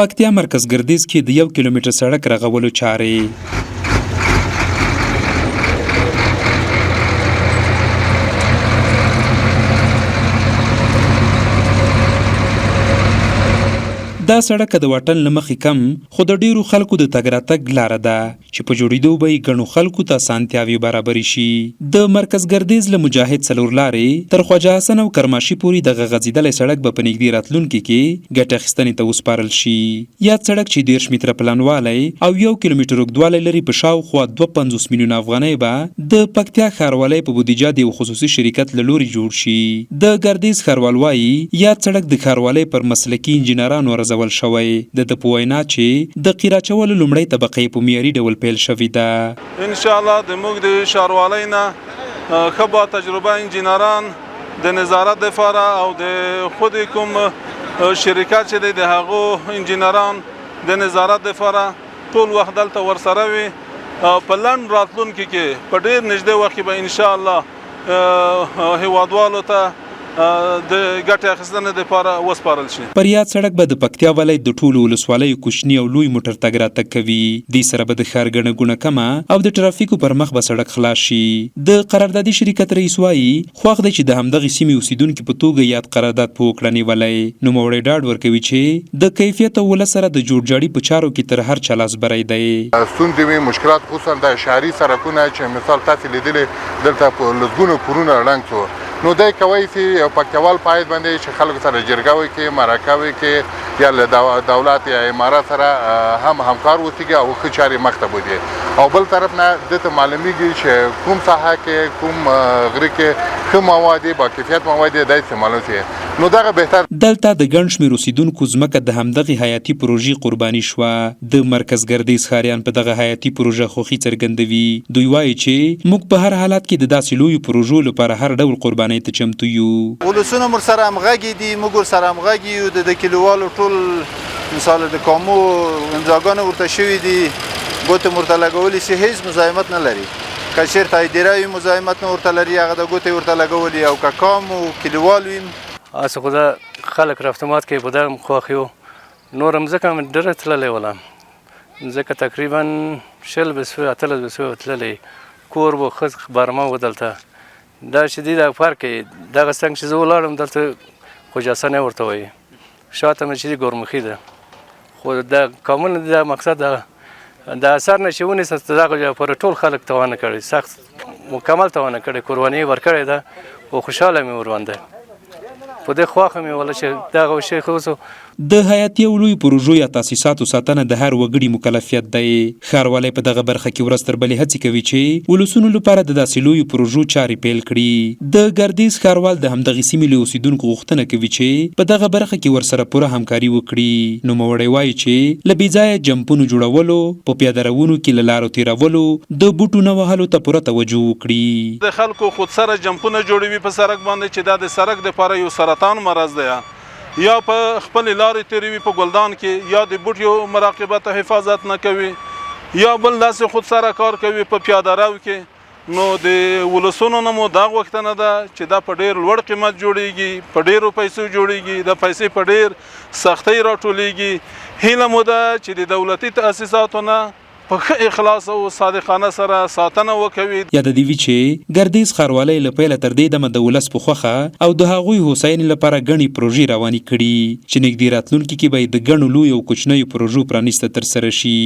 پکتیا مرکز ګردیز کې د 1 کیلومتر سړک رغولو چارې دا سړک د واټن له مخې کم خو د ډیرو خلکو د تګ راتګ لاره ده چې په جوړېدو به یې ګڼو خلکو ته اسانتیاوې برابرې شي. د مرکز ګردیز له مجاهد څلور لارې تر خواجه حسن او کرماشي پورې دغه غځېدلی سړک به په نږدې راتلونکي کې ګټه اخیستنې ته وسپارل شي. یاد سړک چې 13 متره پلنوالی او 1 کیلومتر اوږدوالی لري په شاوخوا 250 میلیونه افغانۍ به د پکتیا ښاروالۍ په بودیجه د یو خصوصي شرکت له لوري جوړ شي. د ګردیز ښاروال وایي یاد سړک د ښاروالۍ پر مسلکي انجینرانو ارزول شوی د په وینا چې د قیراچولو لومړۍ طبقې په معیاري ډول پیل شوې ده. ان شاء الله د موږ د ښاروالۍ نه ښه با تجربه انجینران د نظارت لپاره او د خود کوم شرکت چې دی د هغو انجینران د نظارت لپاره ټول وخت دلته ورسره وي. په لنډ راتلونکي کې په ډېر نږدې وخت کې به ان شاء الله هیوادوالو ته د ګټې اخیستنې لپاره وسپارل شي. پر یاد سړک به د پکتیا ولایت د ټولو ولسوالیو کوچني او لوی موټر تګ راتګ کوي. دې سره به د ښار ګڼه ګوڼه کمه او د ټرافیکو پر مخ به سړک خلاص شي. د قراردادي شرکت رئیس وایي خوښ دی چې د همدغې سیمې اوسیدونکي په توګه یاد قرارداد په وکړه نیولی. نوموړی ډاډ ورکوي چې د کیفیت او ولس سره د جوړجاړي په چارو کې تر هر چا لاس بری دی. ستونزې وي مشکلات خصوصا د ښاري سړکونه چې مثال تاسې لیدلی دلته په لسګونو کورونه ړنګ شو. نو دی کوی چې یو پکتیوال پاید باندې چې خلکو سره جرګه وکړي مرکه وکړي یا له دولت یا امارات سره هم همکار اوسېږي او ښه چارې مخ ته بوځي. او بل طرف نه دته معلومیږي چې کوم ساحه کې کوم غره کې ښه مواد با کیفیت مواد دی استعمالول شي. نو دغه بهتر دلته د ګڼ شمېر اوسیدونکو ځمکه د همدغې حیاتي پروژې قرباني شوه. د مرکز ګردیز ښاریان په دغه حیاتي پروژه خوښي څرګندوي. دوی وایي چې موږ په هر حالت کې د داسې لویو پروژو لپاره هر ډول قربانۍ ته چمتو یو. ولسونه مر سره همغږي دي، موږ ورسره همغږي یو. د کلیوالو ټول مثال د قومو امضاګانې ورته شوي دي، ګوتې ورته لګولي چې هیڅ مزاحمت نه لري. که چېرته اداره وي مزاحمت نه ورته لري، هغه د ګوتې ورته لګولي. او که قوم او کلیوال وي هسه خو دا خلک رفتمات کوي په دغه خوښ یو. نور مځکه مې ډېره تللی وله، ځکه تقریبا 20 بسوه 18 بسوه تللی کور به ښه بارمه و دلته. دا شدید فرق کوي. دغه څنګه چې زه ولاړم دلته خواجه حسن ورته وایي شاته مې چې ګورمخي ده. خو د کامل د مقصد د اثر نه چې ونیسه دغه پر ټول خلک توانه کړی، سخت مکمل توانه کړی، قرباني ورکړې ده او خوشحاله مې ورونده. په دې خواخه مې ولا چې دغه شی خو د حیاتي او لوی پروژو یا تاسیساتو ساتنه د هر وګړي مکلفیت دی. ښاروالۍ په دغه برخه کې ورځ تر بلې هڅې کوي چې ولسونو لپاره د داسې لویو پروژو چارې پیل کړي. د ګردیز ښاروال د همدغې سیمې له اوسیدونکو غوښتنه کوي چې په دغه برخه کې ورسره پوره همکاري وکړي. نوموړی وایي چې له بېځایه جمپونو جوړولو، په پیاده روونو کې له لارو تېرولو، د بوټو نه وهلو ته پوره توجه وکړي. د خلکو خود سره جمپونه جوړوي په سړک باندې چې دا د سړک دپاره یو سرطان مرض دی، یا په خپل لارې تیروي په ګلدان کې، یا د بوټیو مراقبت او حفاظت نه کوي، یا بل داسې خود سره کار کوي په پیاده رو کې. نو د ولسونو نه مو دا غوښتنه ده چې دا په ډېر لوړ قیمت جوړیږي، په ډېرو پیسو جوړیږي، د پیسې په ډېر سختۍ راټولیږي. هیله مو ده چې د دولتي تاسیساتو نه په ښه اخلاص او صادقانه سره ساتنه وکوي. یاد دې وي چې ګردیز ښاروالۍ له پیله تر دې دمه د ولس په خوښه او د هغوی هوساینې لپاره ګڼې پروژې روانې کړي چې نږدې راتلونکي کې به یې د ګڼو لویو او کوچنیو پروژو پرانیسته ترسره شي.